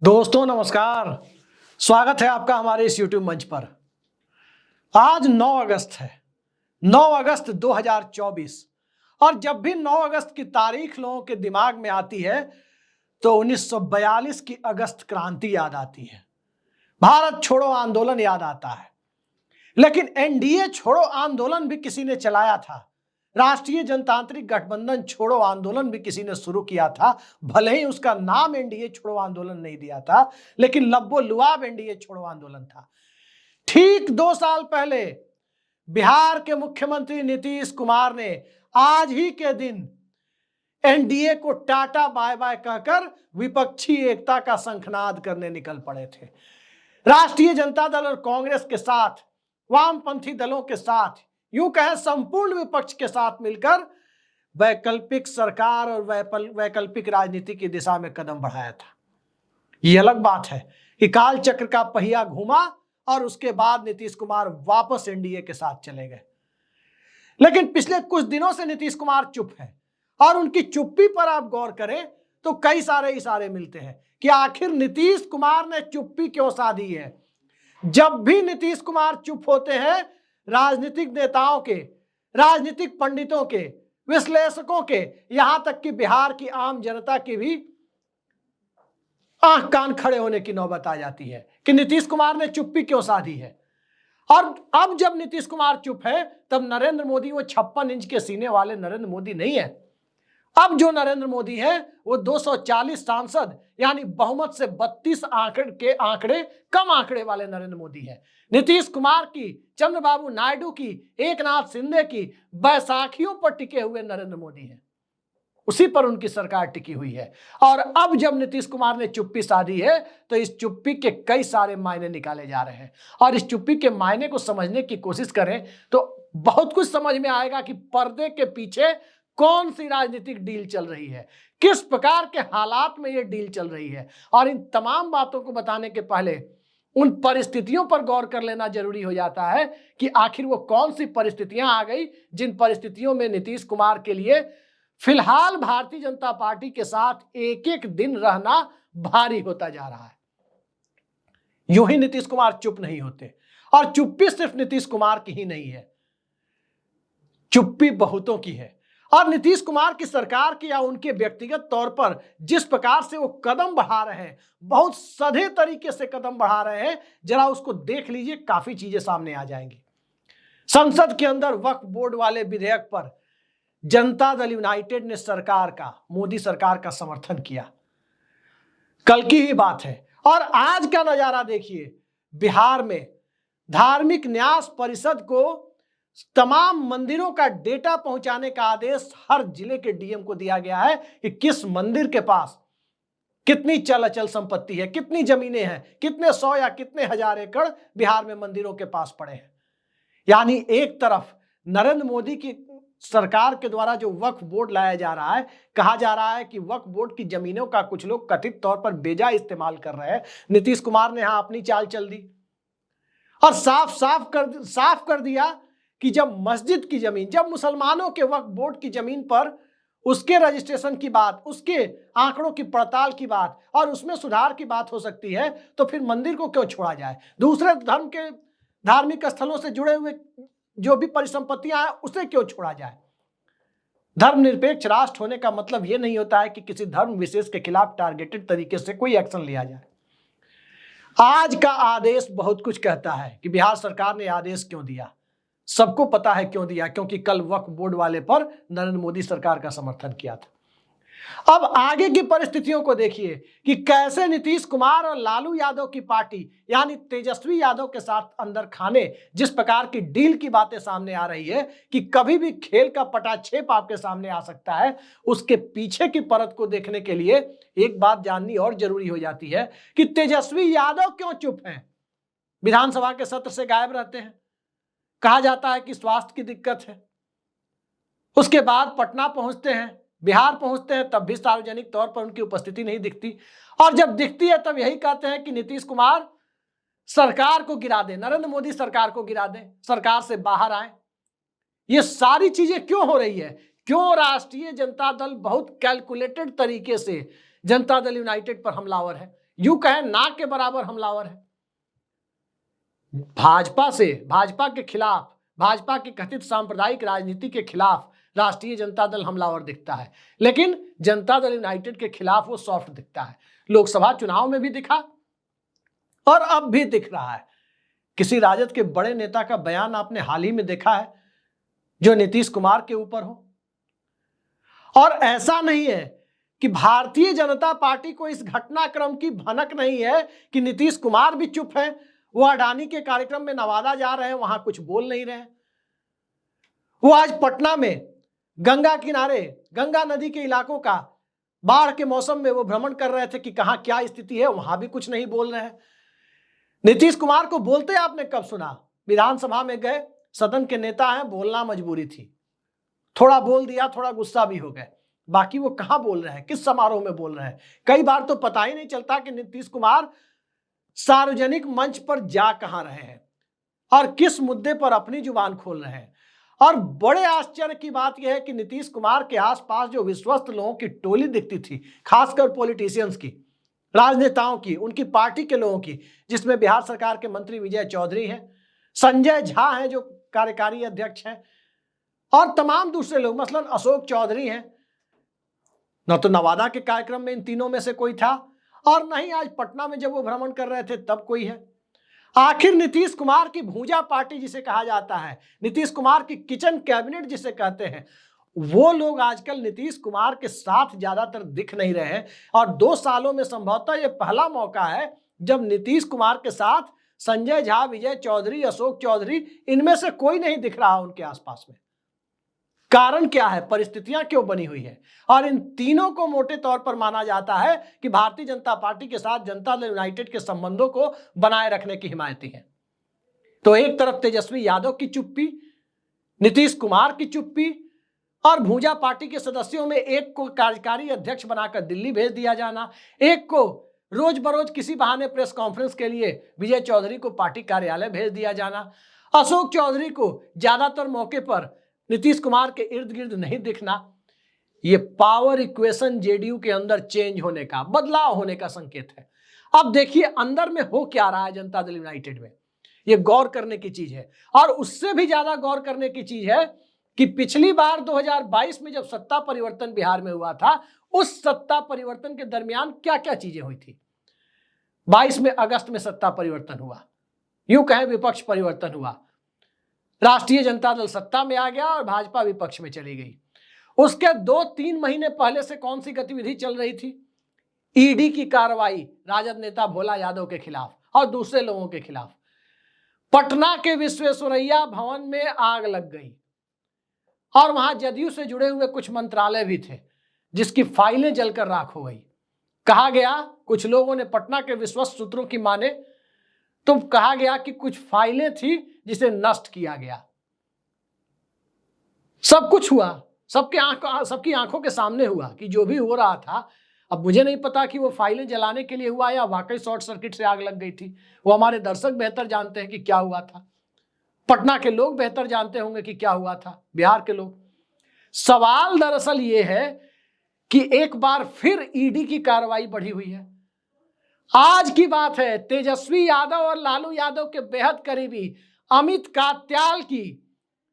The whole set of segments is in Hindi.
दोस्तों नमस्कार। स्वागत है आपका हमारे इस YouTube मंच पर। आज 9 अगस्त है, 9 अगस्त 2024। और जब भी 9 अगस्त की तारीख लोगों के दिमाग में आती है तो 1942 की अगस्त क्रांति याद आती है, भारत छोड़ो आंदोलन याद आता है। लेकिन एनडीए छोड़ो आंदोलन भी किसी ने चलाया था, राष्ट्रीय जनतांत्रिक गठबंधन छोड़ो आंदोलन भी किसी ने शुरू किया था। भले ही उसका नाम एनडीए छोड़ो आंदोलन नहीं दिया था, लेकिन लब्बो लुआब एनडीए छोड़ो आंदोलन था। ठीक 2 साल पहले बिहार के मुख्यमंत्री नीतीश कुमार ने आज ही के दिन एनडीए को टाटा बाय बाय कहकर विपक्षी एकता का शंखनाद करने निकल पड़े थे। राष्ट्रीय जनता दल और कांग्रेस के साथ, वामपंथी दलों के साथ, यूं कहें संपूर्ण विपक्ष के साथ मिलकर वैकल्पिक सरकार और वैकल्पिक राजनीति की दिशा में कदम बढ़ाया था। यह अलग बात है कि काल चक्र का पहिया घूमा और उसके बाद नीतीश कुमार वापस एनडीए के साथ चले गए। लेकिन पिछले कुछ दिनों से नीतीश कुमार चुप है और उनकी चुप्पी पर आप गौर करें तो कई सारे इशारे मिलते हैं कि आखिर नीतीश कुमार ने चुप्पी क्यों साधी है। जब भी नीतीश कुमार चुप होते हैं, राजनीतिक नेताओं के, राजनीतिक पंडितों के, विश्लेषकों के, यहां तक कि बिहार की आम जनता की भी आंख कान खड़े होने की नौबत आ जाती है कि नीतीश कुमार ने चुप्पी क्यों साधी है। और अब जब नीतीश कुमार चुप है तब नरेंद्र मोदी वो 56 इंच के सीने वाले नरेंद्र मोदी नहीं है। अब जो नरेंद्र मोदी है वो 240 सांसद यानी बहुमत से 32 आंकड़े कम आंकड़े वाले नरेंद्र मोदी है। नीतीश कुमार की, चंद्रबाबू नायडू की, एकनाथ शिंदे की बैसाखियों पर टिके हुए नरेंद्र मोदी है, उसी पर उनकी सरकार टिकी हुई है। और अब जब नीतीश कुमार ने चुप्पी साधी है तो इस चुप्पी के कई सारे मायने निकाले जा रहे हैं। और इस चुप्पी के मायने को समझने की कोशिश करें तो बहुत कुछ समझ में आएगा कि पर्दे के पीछे कौन सी राजनीतिक डील चल रही है, किस प्रकार के हालात में यह डील चल रही है। और इन तमाम बातों को बताने के पहले उन परिस्थितियों पर गौर कर लेना जरूरी हो जाता है कि आखिर वो कौन सी परिस्थितियां आ गई जिन परिस्थितियों में नीतीश कुमार के लिए फिलहाल भारतीय जनता पार्टी के साथ एक एक दिन रहना भारी होता जा रहा है। यूं ही नीतीश कुमार चुप नहीं होते, और चुप्पी सिर्फ नीतीश कुमार की ही नहीं है, चुप्पी बहुतों की है। और नीतीश कुमार की सरकार की या उनके व्यक्तिगत तौर पर जिस प्रकार से वो कदम बढ़ा रहे हैं, बहुत सधे तरीके से कदम बढ़ा रहे हैं, जरा उसको देख लीजिए, काफी चीजें सामने आ जाएंगी। संसद के अंदर वक्फ बोर्ड वाले विधेयक पर जनता दल यूनाइटेड ने सरकार का, मोदी सरकार का समर्थन किया। कल की ही बात है। और आज का नजारा देखिए, बिहार में धार्मिक न्यास परिषद को तमाम मंदिरों का डेटा पहुंचाने का आदेश हर जिले के डीएम को दिया गया है कि किस मंदिर के पास कितनी चल अचल संपत्ति है, कितनी जमीनें हैं, कितने 100 या कितने हजार एकड़ बिहार में मंदिरों के पास पड़े हैं। यानी एक तरफ नरेंद्र मोदी की सरकार के द्वारा जो वक्फ बोर्ड लाया जा रहा है, कहा जा रहा है कि वक्फ बोर्ड की जमीनों का कुछ लोग कथित तौर पर बेजा इस्तेमाल कर रहे हैं। नीतीश कुमार ने यहां अपनी चाल चल दी और साफ कर दिया कि जब मस्जिद की जमीन, जब मुसलमानों के वक्फ बोर्ड की जमीन पर उसके रजिस्ट्रेशन की बात, उसके आंकड़ों की पड़ताल की बात और उसमें सुधार की बात हो सकती है, तो फिर मंदिर को क्यों छोड़ा जाए। दूसरे धर्म के धार्मिक स्थलों से जुड़े हुए जो भी परिसंपत्तियां हैं उसे क्यों छोड़ा जाए। धर्मनिरपेक्ष राष्ट्र होने का मतलब यह नहीं होता है कि किसी धर्म विशेष के खिलाफ टारगेटेड तरीके से कोई एक्शन लिया जाए। आज का आदेश बहुत कुछ कहता है कि बिहार सरकार ने आदेश क्यों दिया। सबको पता है क्यों दिया, क्योंकि कल वक्फ बोर्ड वाले पर नरेंद्र मोदी सरकार का समर्थन किया था। अब आगे की परिस्थितियों को देखिए कि कैसे नीतीश कुमार और लालू यादव की पार्टी यानी तेजस्वी यादव के साथ अंदर खाने जिस प्रकार की डील की बातें सामने आ रही है कि कभी भी खेल का पटाक्षेप आपके सामने आ सकता है, उसके पीछे की परत को देखने के लिए एक बात जाननी और जरूरी हो जाती है कि तेजस्वी यादव क्यों चुप हैं, विधानसभा के सत्र से गायब रहते हैं। कहा जाता है कि स्वास्थ्य की दिक्कत है, उसके बाद पटना पहुंचते हैं, बिहार पहुंचते हैं, तब भी सार्वजनिक तौर पर उनकी उपस्थिति नहीं दिखती। और जब दिखती है तब यही कहते हैं कि नीतीश कुमार सरकार को गिरा दें, नरेंद्र मोदी सरकार को गिरा दें, सरकार से बाहर आए। ये सारी चीजें क्यों हो रही है? क्यों राष्ट्रीय जनता दल बहुत कैलकुलेटेड तरीके से जनता दल यूनाइटेड पर हमलावर है? यूं कहें नाक के बराबर हमलावर है। भाजपा के खिलाफ, भाजपा की कथित सांप्रदायिक राजनीति के खिलाफ राष्ट्रीय जनता दल हमलावर दिखता है, लेकिन जनता दल यूनाइटेड के खिलाफ वो सॉफ्ट दिखता है। लोकसभा चुनाव में भी दिखा और अब भी दिख रहा है। किसी राजद के बड़े नेता का बयान आपने हाल ही में देखा है जो नीतीश कुमार के ऊपर हो? और ऐसा नहीं है कि भारतीय जनता पार्टी को इस घटनाक्रम की भनक नहीं है कि नीतीश कुमार भी चुप है। वो अडानी के कार्यक्रम में नवादा जा रहे हैं, वहां कुछ बोल नहीं रहे। वो आज पटना में गंगा किनारे, गंगा नदी के इलाकों का बाढ़ के मौसम में वो भ्रमण कर रहे थे कि कहां क्या स्थिति है, वहां भी कुछ नहीं बोल रहे हैं। नीतीश कुमार को बोलते आपने कब सुना? विधानसभा में गए, सदन के नेता हैं, बोलना मजबूरी थी, थोड़ा बोल दिया, थोड़ा गुस्सा भी हो गए। बाकी वो कहां बोल रहे हैं, किस समारोह में बोल रहे हैं? कई बार तो पता ही नहीं चलता कि नीतीश कुमार सार्वजनिक मंच पर जा कहां रहे हैं और किस मुद्दे पर अपनी जुबान खोल रहे हैं। और बड़े आश्चर्य की बात यह है कि नीतीश कुमार के आसपास जो विश्वस्त लोगों की टोली दिखती थी, खासकर पॉलिटिशियंस की, राजनेताओं की, उनकी पार्टी के लोगों की, जिसमें बिहार सरकार के मंत्री विजय चौधरी हैं, संजय झा हैं जो कार्यकारी अध्यक्ष हैं, और तमाम दूसरे लोग, मसलन अशोक चौधरी हैं। न तो नवादा के कार्यक्रम में इन तीनों में से कोई था और न ही आज पटना में जब वो भ्रमण कर रहे थे तब कोई है। आखिर नीतीश कुमार की भूजा पार्टी जिसे कहा जाता है, नीतीश कुमार की किचन कैबिनेट जिसे कहते हैं, वो लोग आजकल नीतीश कुमार के साथ ज्यादातर दिख नहीं रहे हैं। और 2 सालों में संभवतः ये पहला मौका है जब नीतीश कुमार के साथ संजय झा, विजय चौधरी, अशोक चौधरी, इनमें से कोई नहीं दिख रहा उनके आसपास में। कारण क्या है, परिस्थितियां क्यों बनी हुई है? और इन तीनों को मोटे तौर पर माना जाता है कि भारतीय जनता पार्टी के साथ जनता दल यूनाइटेड के संबंधों को बनाए रखने की हिमायती है। तो एक तरफ तेजस्वी यादव की चुप्पी, नीतीश कुमार की चुप्पी, और भूजा पार्टी के सदस्यों में एक को कार्यकारी अध्यक्ष बनाकर दिल्ली भेज दिया जाना, एक को रोज बरोज किसी बहाने प्रेस कॉन्फ्रेंस के लिए विजय चौधरी को पार्टी कार्यालय भेज दिया जाना, अशोक चौधरी को ज्यादातर मौके पर नीतीश कुमार के इर्द गिर्द नहीं दिखना, ये पावर इक्वेशन जेडीयू के अंदर चेंज होने का, बदलाव होने का संकेत है। अब देखिए अंदर में हो क्या रहा है जनता दल यूनाइटेड में, ये गौर करने की चीज है। और उससे भी ज्यादा गौर करने की चीज है कि पिछली बार 2022 में जब सत्ता परिवर्तन बिहार में हुआ था, उस सत्ता परिवर्तन के दरमियान क्या क्या चीजें हुई थी। 22 में अगस्त में सत्ता परिवर्तन हुआ, यूं कहें विपक्ष परिवर्तन हुआ, राष्ट्रीय जनता दल सत्ता में आ गया और भाजपा विपक्ष में चली गई। उसके 2-3 महीने पहले से कौन सी गतिविधि चल रही थी? ईडी की कार्रवाई राजद नेता भोला यादव के खिलाफ और दूसरे लोगों के खिलाफ। पटना के विश्वेश्वरैया भवन में आग लग गई और वहां जदयू से जुड़े हुए कुछ मंत्रालय भी थे जिसकी फाइलें जलकर राख हो गई। कहा गया, कुछ लोगों ने, पटना के विश्वस्त सूत्रों की माने तो कहा गया कि कुछ फाइलें थी जिसे नष्ट किया गया। सब कुछ हुआ, सबकी आंखों के सामने हुआ कि जो भी हो रहा था। अब मुझे नहीं पता कि वो फाइलें जलाने के लिए हुआ या वाकई शॉर्ट सर्किट से आग लग गई थी। वो हमारे दर्शक बेहतर जानते हैं कि क्या हुआ था, पटना के लोग बेहतर जानते होंगे कि क्या हुआ था, बिहार के लोग। सवाल दरअसल ये है कि एक बार फिर ईडी की कार्रवाई बढ़ी हुई है। आज की बात है, तेजस्वी यादव और लालू यादव के बेहद करीबी अमित कात्याल की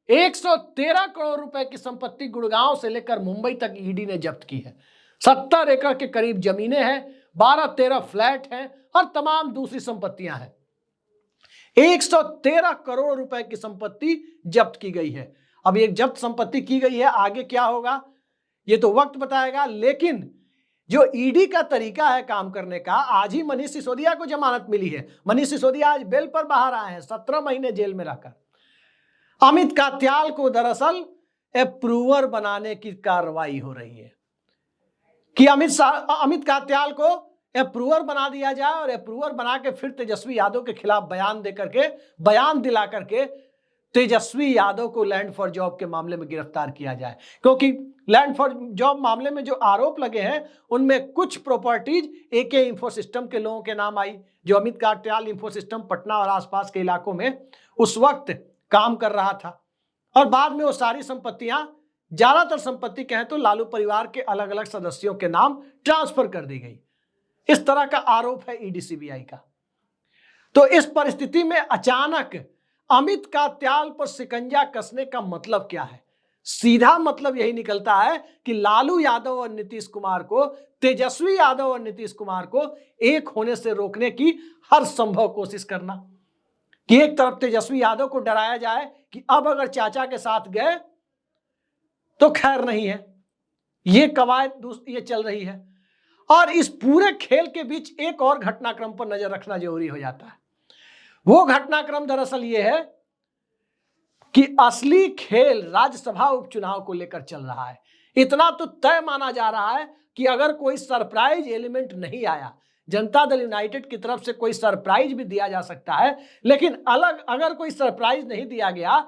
113 करोड़ रुपए की संपत्ति गुड़गांव से लेकर मुंबई तक ईडी ने जब्त की है। 70 एकड़ के करीब जमीनें हैं, 12-13 फ्लैट हैं और तमाम दूसरी संपत्तियां हैं। 113 करोड़ रुपए की संपत्ति जब्त की गई है। अब ये जब्त संपत्ति की गई है, आगे क्या होगा ये तो वक्त बताएगा। लेकिन जो ईडी का तरीका है काम करने का, आज ही मनीष सिसोदिया को जमानत मिली है। मनीष सिसोदिया आज बेल पर बाहर आए हैं, 17 महीने जेल में रहकर। अमित कात्याल को दरअसल अप्रूवर बनाने की कार्रवाई हो रही है कि अमित कात्याल को अप्रूवर बना दिया जाए और अप्रूवर बना के फिर तेजस्वी यादव के खिलाफ बयान दिला करके तेजस्वी यादव को लैंड फॉर जॉब के मामले में गिरफ्तार किया जाए। क्योंकि लैंड फॉर जॉब मामले में जो आरोप लगे हैं उनमें कुछ प्रॉपर्टीज एके इंफोसिस्टम के लोगों के नाम आई, जो अमित कात्याल इंफोसिस्टम पटना और आसपास के इलाकों में उस वक्त काम कर रहा था। और बाद में वो सारी संपत्तियां, ज्यादातर संपत्ति कहें तो लालू परिवार के अलग अलग सदस्यों के नाम ट्रांसफर कर दी गई। इस तरह का आरोप है ईडी सीबीआई का। तो इस परिस्थिति में अचानक अमित कात्याल पर शिकंजा कसने का मतलब क्या है? सीधा मतलब यही निकलता है कि लालू यादव और नीतीश कुमार को, तेजस्वी यादव और नीतीश कुमार को एक होने से रोकने की हर संभव कोशिश करना। कि एक तरफ तेजस्वी यादव को डराया जाए कि अब अगर चाचा के साथ गए तो खैर नहीं है, ये कवायद ये चल रही है। और इस पूरे खेल के बीच एक और घटनाक्रम पर नजर रखना जरूरी हो जाता है। वो घटनाक्रम दरअसल ये है कि असली खेल राज्यसभा उपचुनाव को लेकर चल रहा है। इतना तो तय माना जा रहा है कि अगर कोई सरप्राइज एलिमेंट नहीं आया, जनता दल यूनाइटेड की तरफ से कोई सरप्राइज भी दिया जा सकता है, लेकिन अगर कोई सरप्राइज नहीं दिया गया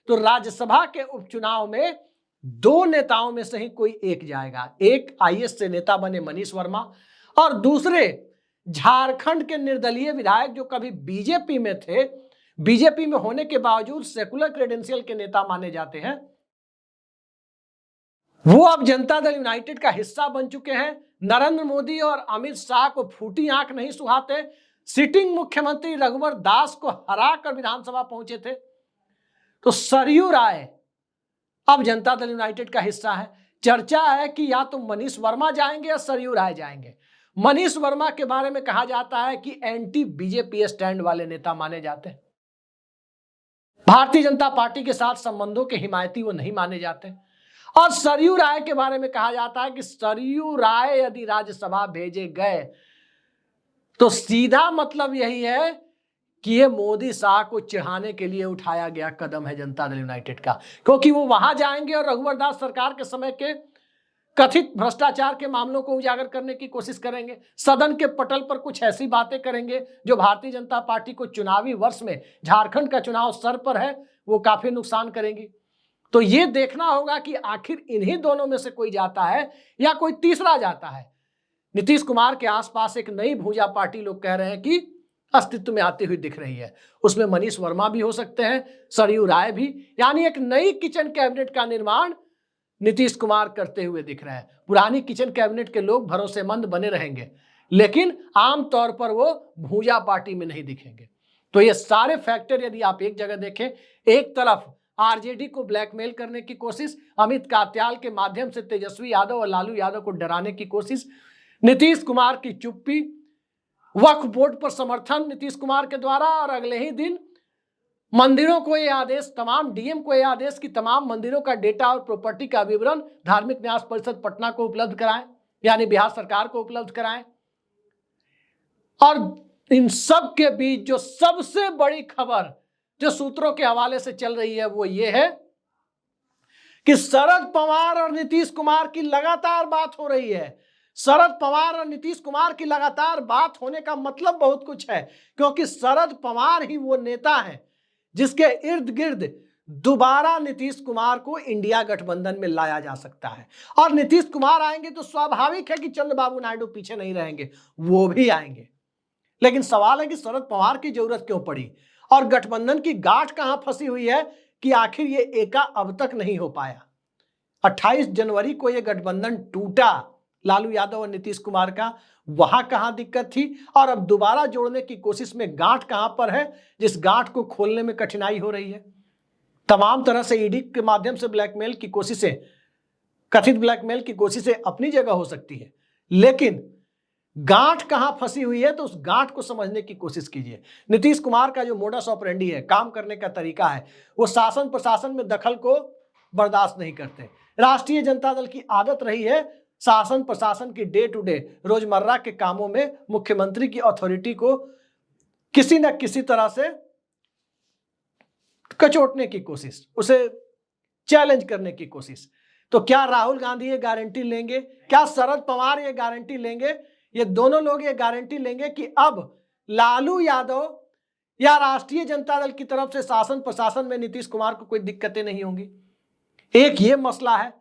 तो राज्यसभा के उपचुनाव में दो नेताओं में से ही कोई एक जाएगा। एक आईएएस से नेता बने मनीष वर्मा और दूसरे झारखंड के निर्दलीय विधायक जो कभी बीजेपी में थे, बीजेपी में होने के बावजूद सेकुलर क्रेडेंशियल के नेता माने जाते हैं, वो अब जनता दल यूनाइटेड का हिस्सा बन चुके हैं। नरेंद्र मोदी और अमित शाह को फूटी आंख नहीं सुहाते। सिटिंग मुख्यमंत्री रघुवर दास को हराकर विधानसभा पहुंचे थे। तो सरयू राय अब जनता दल यूनाइटेड का हिस्सा है। चर्चा है कि या तो मनीष वर्मा जाएंगे या सरयू राय जाएंगे। मनीष वर्मा के बारे में कहा जाता है कि एंटी बीजेपी स्टैंड वाले नेता माने जाते हैं। भारतीय जनता पार्टी के साथ संबंधों के हिमायती वो नहीं माने जाते। और सरयू राय के बारे में कहा जाता है कि सरयू राय यदि राज्यसभा भेजे गए तो सीधा मतलब यही है कि ये मोदी शाह को चिढ़ाने के लिए उठाया गया कदम है जनता दल यूनाइटेड का, क्योंकि वो वहां जाएंगे और रघुवर दास सरकार के समय के कथित भ्रष्टाचार के मामलों को उजागर करने की कोशिश करेंगे। सदन के पटल पर कुछ ऐसी बातें करेंगे जो भारतीय जनता पार्टी को चुनावी वर्ष में, झारखंड का चुनाव सर पर है, वो काफी नुकसान करेंगी। तो ये देखना होगा कि आखिर इन्हीं दोनों में से कोई जाता है या कोई तीसरा जाता है। नीतीश कुमार के आसपास एक नई भूजा पार्टी लोग कह रहे हैं कि अस्तित्व में आती हुई दिख रही है। उसमें मनीष वर्मा भी हो सकते हैं, सरयू राय भी, यानी एक नई किचन कैबिनेट का निर्माण नीतीश कुमार करते हुए दिख रहे हैं। पुरानी किचन कैबिनेट के लोग भरोसेमंद बने रहेंगे, लेकिन आमतौर पर वो भूजा पार्टी में नहीं दिखेंगे। तो ये सारे फैक्टर यदि आप एक जगह देखें, एक तरफ आरजेडी को ब्लैकमेल करने की कोशिश, अमित कात्याल के माध्यम से तेजस्वी यादव और लालू यादव को डराने की कोशिश, नीतीश कुमार की चुप्पी, वक्फ बोर्ड पर समर्थन नीतीश कुमार के द्वारा, और अगले ही दिन मंदिरों को यह आदेश, तमाम डीएम को यह आदेश कि तमाम मंदिरों का डेटा और प्रॉपर्टी का विवरण धार्मिक न्यास परिषद पटना को उपलब्ध कराएं, यानी बिहार सरकार को उपलब्ध कराएं। और इन सब के बीच जो सबसे बड़ी खबर जो सूत्रों के हवाले से चल रही है वो ये है कि शरद पवार और नीतीश कुमार की लगातार बात हो रही है। शरद पवार और नीतीश कुमार की लगातार बात होने का मतलब बहुत कुछ है, क्योंकि शरद पवार ही वो नेता है जिसके इर्द गिर्द दोबारा नीतीश कुमार को इंडिया गठबंधन में लाया जा सकता है। और नीतीश कुमार आएंगे तो स्वाभाविक है कि चंद्रबाबू नायडू पीछे नहीं रहेंगे, वो भी आएंगे। लेकिन सवाल है कि शरद पवार की जरूरत क्यों पड़ी और गठबंधन की गांठ कहां फंसी हुई है कि आखिर ये एका अब तक नहीं हो पाया। 28 जनवरी को यह गठबंधन टूटा लालू यादव और नीतीश कुमार का, वहां कहां दिक्कत थी और अब दोबारा जोड़ने की कोशिश में गांठ कहां पर है जिस गांठ को खोलने में कठिनाई हो रही है। तमाम तरह से ईडी के माध्यम से ब्लैकमेल की कोशिशें, कथित ब्लैकमेल की कोशिशें अपनी जगह हो सकती है, लेकिन गांठ कहां फंसी हुई है तो उस गांठ को समझने की कोशिश कीजिए। नीतीश कुमार का जो मोडस ऑपरेंडी है, काम करने का तरीका है, वो शासन प्रशासन में दखल को बर्दाश्त नहीं करते। राष्ट्रीय जनता दल की आदत रही है शासन प्रशासन की डे टू डे रोजमर्रा के कामों में मुख्यमंत्री की अथॉरिटी को किसी न किसी तरह से कचोटने की कोशिश, उसे चैलेंज करने की कोशिश। तो क्या राहुल गांधी ये गारंटी लेंगे, क्या शरद पवार ये गारंटी लेंगे, ये दोनों लोग ये गारंटी लेंगे कि अब लालू यादव या राष्ट्रीय जनता दल की तरफ से शासन प्रशासन में नीतीश कुमार को कोई दिक्कतें नहीं होंगी? एक ये मसला है।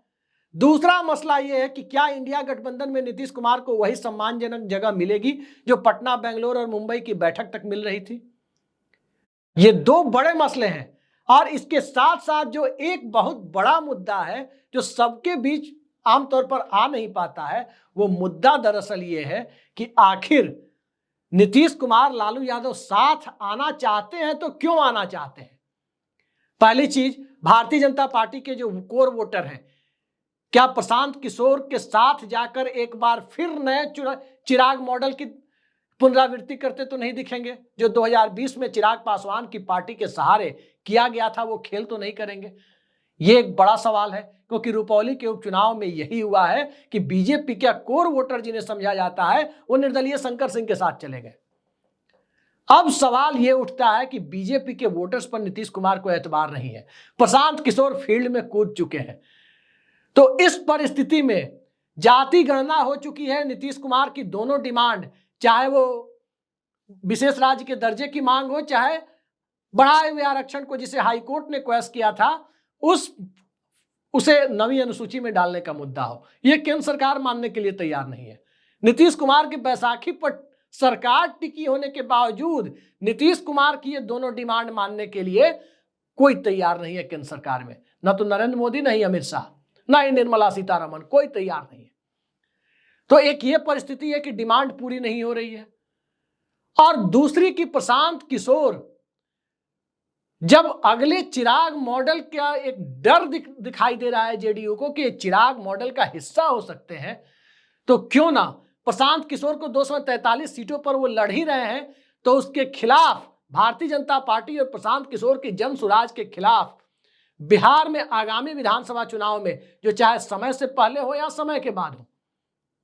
दूसरा मसला यह है कि क्या इंडिया गठबंधन में नीतीश कुमार को वही सम्मानजनक जगह मिलेगी जो पटना, बेंगलोर और मुंबई की बैठक तक मिल रही थी? ये दो बड़े मसले हैं। और इसके साथ साथ जो एक बहुत बड़ा मुद्दा है जो सबके बीच आमतौर पर आ नहीं पाता है, वो मुद्दा दरअसल ये है कि आखिर नीतीश कुमार लालू यादव साथ आना चाहते हैं तो क्यों आना चाहते हैं। पहली चीज, भारतीय जनता पार्टी के जो कोर वोटर हैं, क्या प्रशांत किशोर के साथ जाकर एक बार फिर नए चिराग मॉडल की पुनरावृत्ति करते तो नहीं दिखेंगे। जो 2020 में चिराग पासवान की पार्टी के सहारे किया गया था, वो खेल तो नहीं करेंगे। ये एक बड़ा सवाल है, क्योंकि रुपौली के उपचुनाव में यही हुआ है कि बीजेपी के कोर वोटर जिन्हें समझा जाता है, वो निर्दलीय शंकर सिंह के साथ चले गए। अब सवाल यह उठता है कि बीजेपी के वोटर्स पर नीतीश कुमार को एतबार नहीं है, प्रशांत किशोर फील्ड में कूद चुके हैं। तो इस परिस्थिति में जाति गणना हो चुकी है। नीतीश कुमार की दोनों डिमांड, चाहे वो विशेष राज्य के दर्जे की मांग हो, चाहे बढ़ाए हुए आरक्षण को जिसे हाईकोर्ट ने क्वेश्चन किया था, उसे नवी अनुसूची में डालने का मुद्दा हो, यह केंद्र सरकार मानने के लिए तैयार नहीं है। नीतीश कुमार की बैसाखी पर सरकार टिकी होने के बावजूद नीतीश कुमार की ये दोनों डिमांड मानने के लिए कोई तैयार नहीं है केंद्र सरकार में। न तो नरेंद्र मोदी, नहीं अमित शाह, न ही निर्मला सीतारमण, कोई तैयार नहीं है। तो एक ये परिस्थिति है कि डिमांड पूरी नहीं हो रही है। और दूसरी की प्रशांत किशोर जब अगले चिराग मॉडल का एक डर दिखाई दे रहा है जेडीयू को कि चिराग मॉडल का हिस्सा हो सकते हैं, तो क्यों ना प्रशांत किशोर को 243 सीटों पर वो लड़ ही रहे हैं, तो उसके खिलाफ भारतीय जनता पार्टी और प्रशांत किशोर की जन सुराज के खिलाफ बिहार में आगामी विधानसभा चुनाव में, जो चाहे समय से पहले हो या समय के बाद हो,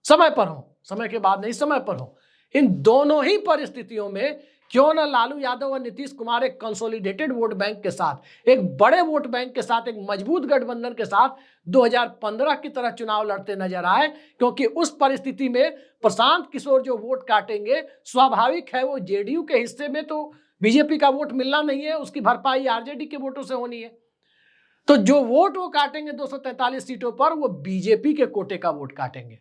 समय पर हो, समय के बाद नहीं, समय पर हो, इन दोनों ही परिस्थितियों में क्यों ना लालू यादव और नीतीश कुमार एक कंसोलिडेटेड वोट बैंक के साथ, एक बड़े वोट बैंक के साथ, एक मजबूत गठबंधन के साथ 2015 की तरह चुनाव लड़ते नजर आए। क्योंकि उस परिस्थिति में प्रशांत किशोर जो वोट काटेंगे, स्वाभाविक है वो जेडीयू के हिस्से में तो बीजेपी का वोट मिलना नहीं है, उसकी भरपाई आरजेडी के वोटों से होनी है। तो जो वोट वो काटेंगे 243 सीटों पर, वो बीजेपी के कोटे का वोट काटेंगे।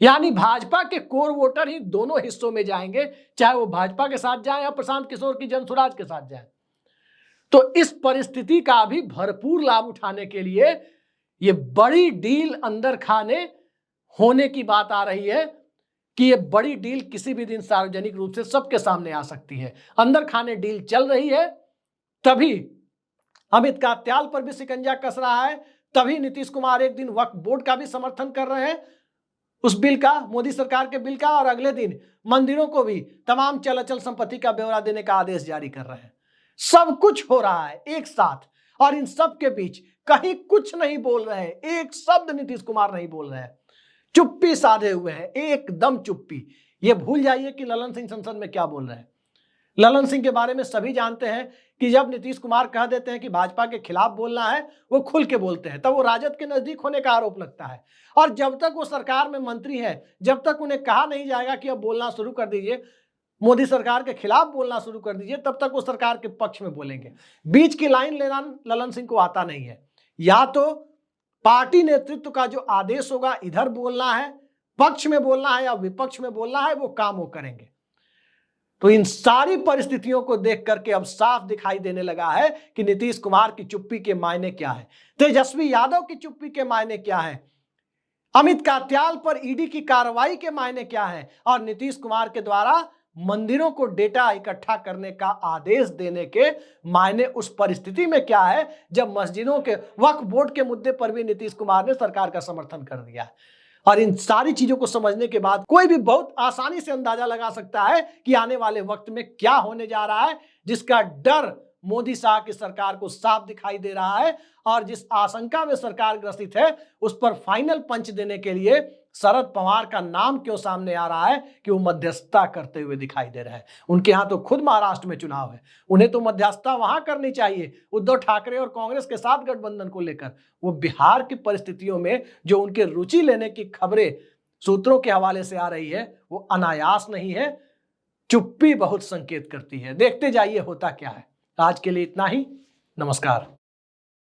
यानी भाजपा के कोर वोटर ही दोनों हिस्सों में जाएंगे, चाहे वो भाजपा के साथ जाए या प्रशांत किशोर की जन सुराज के साथ जाए। तो इस परिस्थिति का भी भरपूर लाभ उठाने के लिए ये बड़ी डील अंदर खाने होने की बात आ रही है कि ये बड़ी डील किसी भी दिन सार्वजनिक रूप से सबके सामने आ सकती है। अंदर खाने डील चल रही है, तभी अमित कात्याल पर भी शिकंजा कस रहा है, तभी नीतीश कुमार एक दिन वक्फ बोर्ड का भी समर्थन कर रहे हैं, उस बिल का, मोदी सरकार के बिल का, और अगले दिन मंदिरों को भी तमाम चल अचल संपत्ति का ब्यौरा देने का आदेश जारी कर रहे हैं। सब कुछ हो रहा है एक साथ, और इन सब के बीच कहीं कुछ नहीं बोल रहे हैं, एक शब्द नीतीश कुमार नहीं बोल रहे हैं, चुप्पी साधे हुए हैं, एकदम चुप्पी। ये भूल जाइए कि ललन सिंह संसद में क्या बोल रहे हैं। ललन सिंह के बारे में सभी जानते हैं कि जब नीतीश कुमार कह देते हैं कि भाजपा के खिलाफ बोलना है, वो खुल के बोलते हैं, तब वो राजद के नजदीक होने का आरोप लगता है। और जब तक वो सरकार में मंत्री है, जब तक उन्हें कहा नहीं जाएगा कि अब बोलना शुरू कर दीजिए, मोदी सरकार के खिलाफ बोलना शुरू कर दीजिए, तब तक वो सरकार के पक्ष में बोलेंगे। बीच की लाइन लेना ललन सिंह को आता नहीं है। या तो पार्टी नेतृत्व का जो आदेश होगा, इधर बोलना है, पक्ष में बोलना है या विपक्ष में बोलना है, वो काम वो करेंगे। तो इन सारी परिस्थितियों को देख करके अब साफ दिखाई देने लगा है कि नीतीश कुमार की चुप्पी के मायने क्या है, तेजस्वी यादव की चुप्पी के मायने क्या है, अमित कात्याल पर ईडी की कार्रवाई के मायने क्या है, और नीतीश कुमार के द्वारा मंदिरों को डेटा इकट्ठा करने का आदेश देने के मायने उस परिस्थिति में क्या है जब मस्जिदों के वक्फ बोर्ड के मुद्दे पर भी नीतीश कुमार ने सरकार का समर्थन कर दिया है। और इन सारी चीजों को समझने के बाद कोई भी बहुत आसानी से अंदाजा लगा सकता है कि आने वाले वक्त में क्या होने जा रहा है, जिसका डर मोदी शाह की सरकार को साफ दिखाई दे रहा है। और जिस आशंका में सरकार ग्रसित है, उस पर फाइनल पंच देने के लिए शरद पवार का नाम क्यों सामने आ रहा है कि वो मध्यस्थता करते हुए दिखाई दे रहे हैं। उनके यहाँ तो खुद महाराष्ट्र में चुनाव है, उन्हें तो मध्यस्थता वहां करनी चाहिए उद्धव ठाकरे और कांग्रेस के साथ गठबंधन को लेकर। वो बिहार की परिस्थितियों में जो उनके रुचि लेने की खबरें सूत्रों के हवाले से आ रही है, वो अनायास नहीं है, चुप्पी बहुत संकेत करती है। देखते जाइए होता क्या है। आज के लिए इतना ही, नमस्कार।